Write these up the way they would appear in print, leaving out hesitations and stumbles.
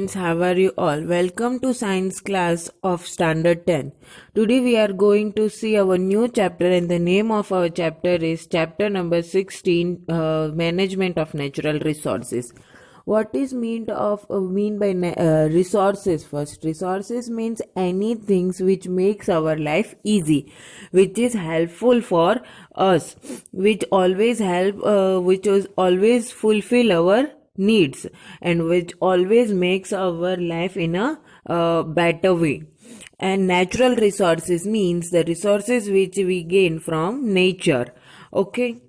How are you all? Welcome to science class of standard 10. Today we are going to see our new chapter, and the name of our chapter is chapter number 16, management of natural resources. What is mean by resources? First, resources means anything which makes our life easy, which is helpful for us, which is always fulfill our needs, and which always makes our life in a better way. And natural resources means the resources which we gain from nature. Okay,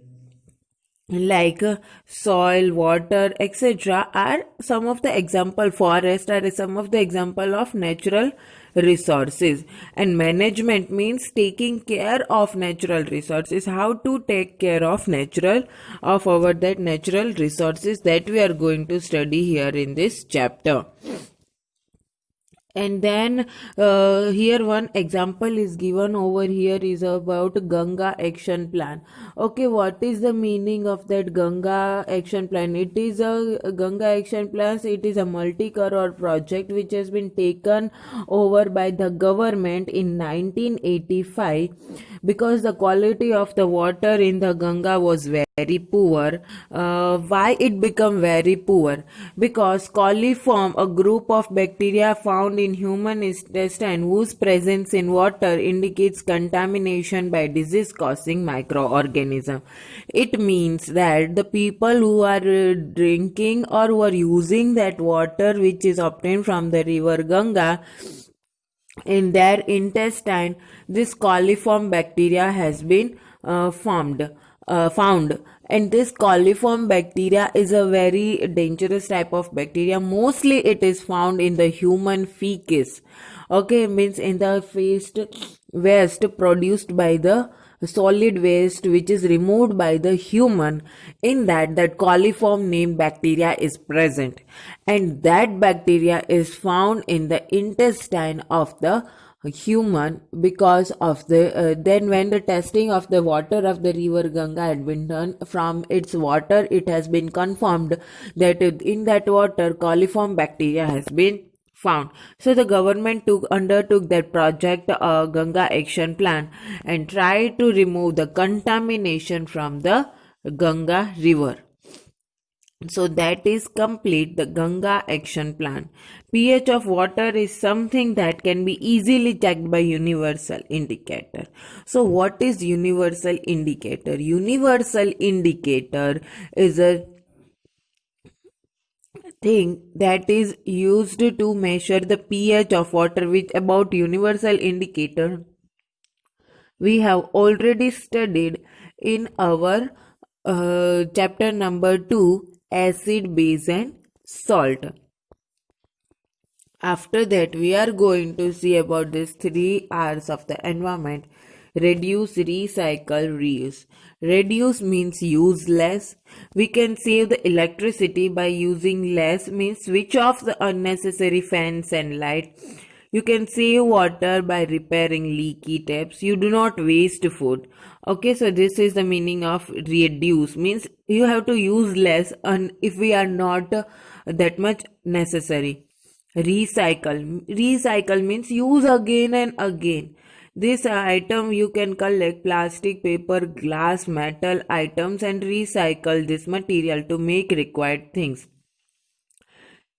like soil, water, etc. are some of the example. Forest are some of the example of natural resources. And management means taking care of natural resources. How to take care of that natural resources that we are going to study here in this chapter. And then here one example is given over here is about Ganga action plan. Okay, what is the meaning of that Ganga action plan? It is a Ganga action plan. It is a multi-crore project which has been taken over by the government in 1985 because the quality of the water in the Ganga was very poor. Why it become very poor? Because coliform, a group of bacteria found in human intestine whose presence in water indicates contamination by disease causing microorganism. It means that the people who are drinking or who are using that water which is obtained from the river Ganga, in their intestine this coliform bacteria has been found. And this coliform bacteria is a very dangerous type of bacteria. Mostly it is found in the human feces. Okay, means in the waste produced by the solid waste which is removed by the human. In that coliform named bacteria is present, and that bacteria is found in the intestine of the human. Because of the then when the testing of the water of the river Ganga had been done, from its water it has been confirmed that in that water coliform bacteria has been found. So the government undertook that project, Ganga action plan, and tried to remove the contamination from the Ganga river. So that is complete the Ganga action plan. pH of water is something that can be easily checked by universal indicator. So what is universal indicator? Universal indicator is a thing that is used to measure the pH of water. Which about universal indicator we have already studied in our chapter number 2, acid, base and salt. After that, we are going to see about these 3 R's of the environment: reduce, recycle, reuse. Reduce means use less. We can save the electricity by using less, means switch off the unnecessary fans and light. You can save water by repairing leaky taps. You do not waste food. Okay, so this is the meaning of reduce, means you have to use less and if we are not that much necessary. Recycle means use again and again. This item you can collect plastic, paper, glass, metal items and recycle this material to make required things.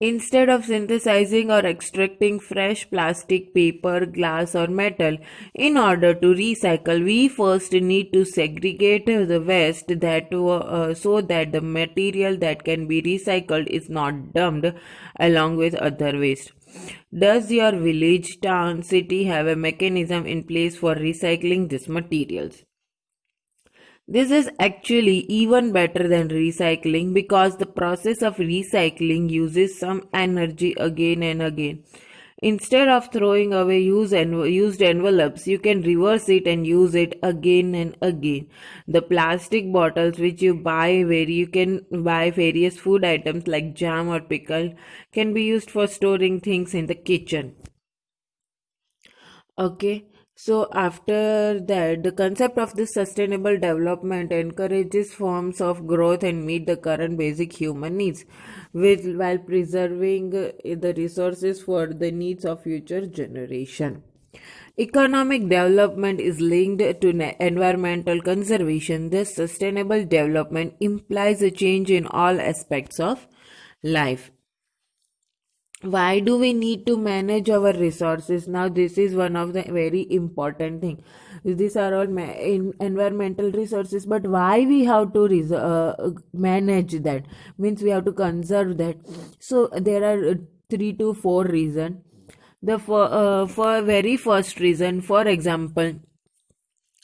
Instead of synthesizing or extracting fresh plastic, paper, glass or metal, in order to recycle, we first need to segregate the waste so that the material that can be recycled is not dumped along with other waste. Does your village, town, city have a mechanism in place for recycling these materials? This is actually even better than recycling because the process of recycling uses some energy again and again. Instead of throwing away used envelopes, you can reverse it and use it again and again. The plastic bottles which you buy, where you can buy various food items like jam or pickle, can be used for storing things in the kitchen. Okay, So after that, the concept of this sustainable development encourages forms of growth and meet the current basic human needs, while preserving the resources for the needs of future generation. Economic development is linked to environmental conservation. This sustainable development implies a change in all aspects of life. Why do we need to manage our resources? Now this is one of the very important thing. These are all environmental resources, but why we have to manage that? Means we have to conserve that. So there are 3 to 4 reasons. The for very first reason, for example,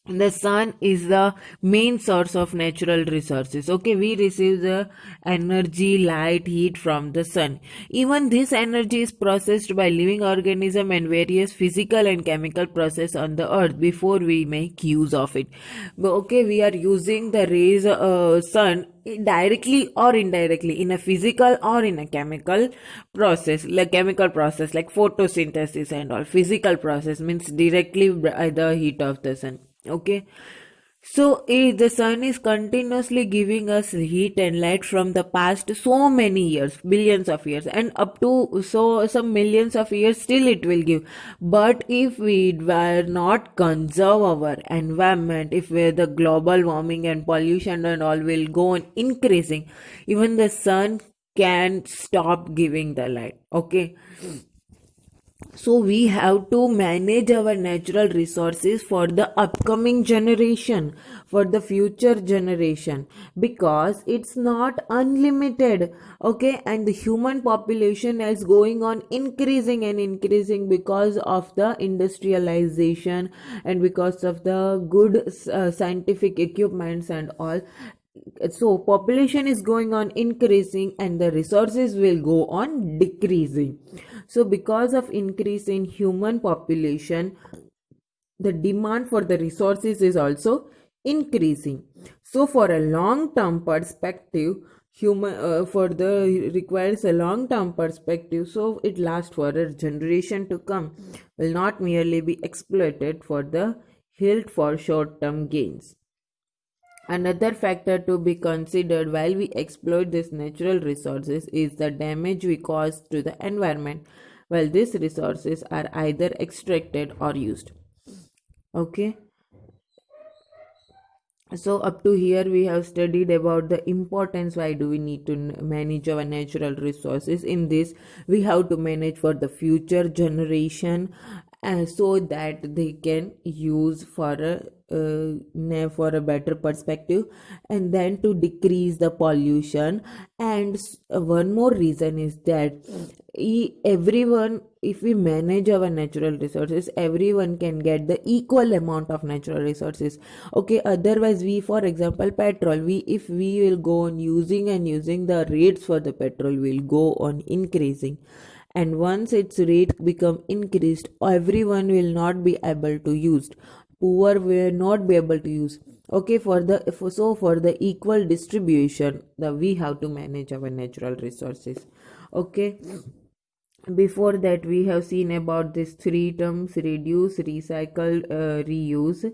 the sun is the main source of natural resources. Okay, we receive the energy, light, heat from the sun. Even this energy is processed by living organism and various physical and chemical process on the earth before we make use of it. Okay, we are using the rays sun directly or indirectly in a physical or in a chemical process, like chemical process like photosynthesis and all. Physical process means directly by the heat of the sun. Okay, so the sun is continuously giving us heat and light from the past so many years, billions of years, and up to so some millions of years still it will give. But if we were not conserve our environment, if we the global warming and pollution and all will go on increasing, even the sun can stop giving the light. Okay, so we have to manage our natural resources for the upcoming generation, for the future generation, because it's not unlimited. Okay, and the human population is going on increasing and increasing because of the industrialization and because of the good scientific equipments and all. So population is going on increasing and the resources will go on decreasing. So because of increase in human population, the demand for the resources is also increasing. So for a long term perspective, human for the requires a long term perspective, so it lasts for a generation to come, will not merely be exploited for the hilt for short term gains. Another factor to be considered while we exploit these natural resources is the damage we cause to the environment while these resources are either extracted or used. Okay, so up to here we have studied about the importance why do we need to manage our natural resources. In this we have to manage for the future generation, so that they can use for a better perspective, and then to decrease the pollution. And one more reason is that everyone, if we manage our natural resources, everyone can get the equal amount of natural resources. Okay, otherwise we, for example, petrol, we if we will go on using and using, the rates for the petrol will go on increasing, and once its rate become increased, everyone will not be able to use, poor will not be able to use. Okay, for the equal distribution, we have to manage our natural resources. Okay, before that we have seen about these 3 terms: reduce, recycle, reuse.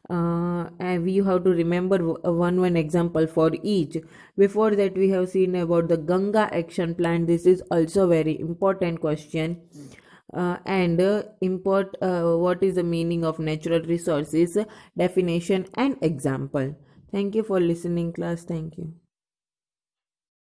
And we have to remember one example for each. Before that we have seen about the Ganga action plan. This is also very important question. And import what is the meaning of natural resources, definition and example. Thank you for listening, class. Thank you.